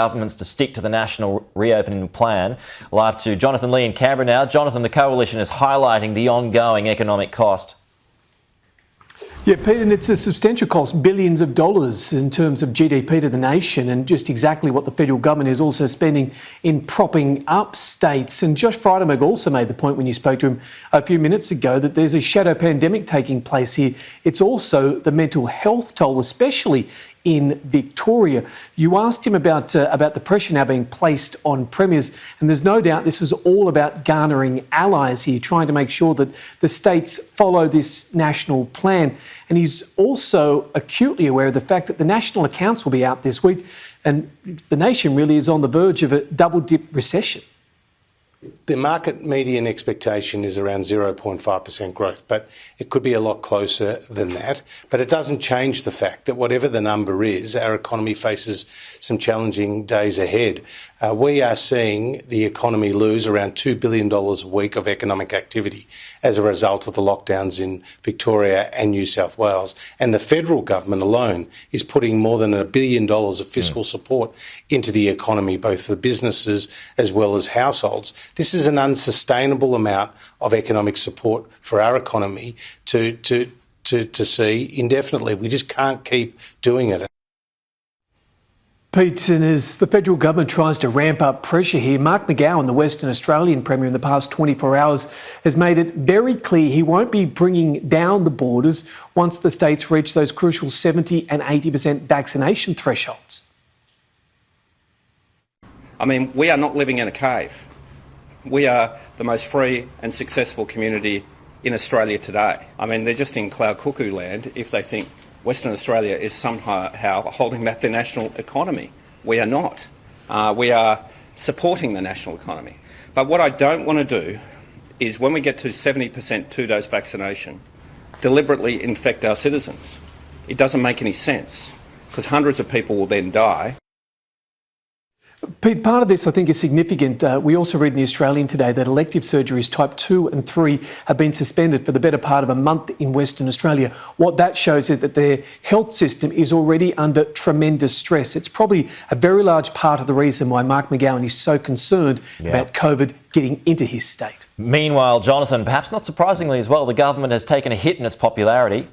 governments to stick to the national reopening plan. Live to Jonathan Lee in Canberra now. Jonathan, the coalition is highlighting the ongoing economic cost. Yeah, Pete, and it's a substantial cost, billions of dollars in terms of GDP to the nation, and just exactly what the federal government is also spending in propping up states. And Josh Frydenberg also made the point when you spoke to him a few minutes ago that there's a shadow pandemic taking place here. It's also the mental health toll, especially in Victoria. You asked him about the pressure now being placed on premiers, and there's no doubt this was all about garnering allies here, trying to make sure that the states follow this national plan. And he's also acutely aware of the fact that the national accounts will be out this week, and the nation really is on the verge of a double-dip recession. The market median expectation is around 0.5% growth, but it could be a lot closer than that. But it doesn't change the fact that whatever the number is, our economy faces some challenging days ahead. We are seeing the economy lose around $2 billion a week of economic activity as a result of the lockdowns in Victoria and New South Wales. And the federal government alone is putting more than $1 billion of fiscal support into the economy, both for businesses as well as households. This is an unsustainable amount of economic support for our economy to see indefinitely. We just can't keep doing it. Pete, and as the federal government tries to ramp up pressure here, Mark McGowan, the Western Australian Premier, in the past 24 hours has made it very clear he won't be bringing down the borders once the states reach those crucial 70% and 80% vaccination thresholds. I mean, we are not living in a cave. We are the most free and successful community in Australia today. I mean, they're just in cloud cuckoo land if they think Western Australia is somehow holding back the national economy. We are not. We are supporting the national economy. But what I don't want to do is, when we get to 70% two-dose vaccination, deliberately infect our citizens. It doesn't make any sense, because hundreds of people will then die. Pete, part of this I think is significant. We also read in The Australian today that elective surgeries type 2 and 3 have been suspended for the better part of a month in Western Australia. What that shows is that their health system is already under tremendous stress. It's probably a very large part of the reason why Mark McGowan is so concerned about COVID getting into his state. Meanwhile, Jonathan, perhaps not surprisingly as well, the government has taken a hit in its popularity.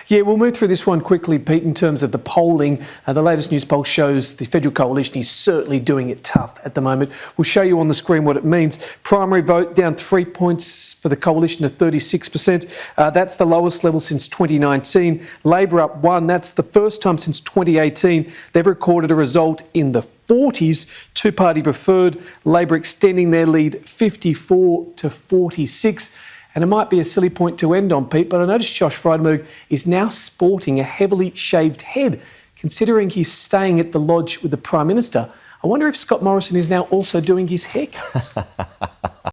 Yeah, we'll move through this one quickly, Pete, in terms of the polling. The latest news poll shows the federal coalition is certainly doing it tough at the moment. We'll show you on the screen what it means. Primary vote down 3 points for the coalition to 36%. That's the lowest level since 2019. Labor up 1. That's the first time since 2018 they've recorded a result in the 40s. Two-party preferred. Labor extending their lead 54 to 46. And it might be a silly point to end on, Pete, but I noticed Josh Frydenberg is now sporting a heavily shaved head, considering he's staying at the lodge with the Prime Minister. I wonder if Scott Morrison is now also doing his haircuts.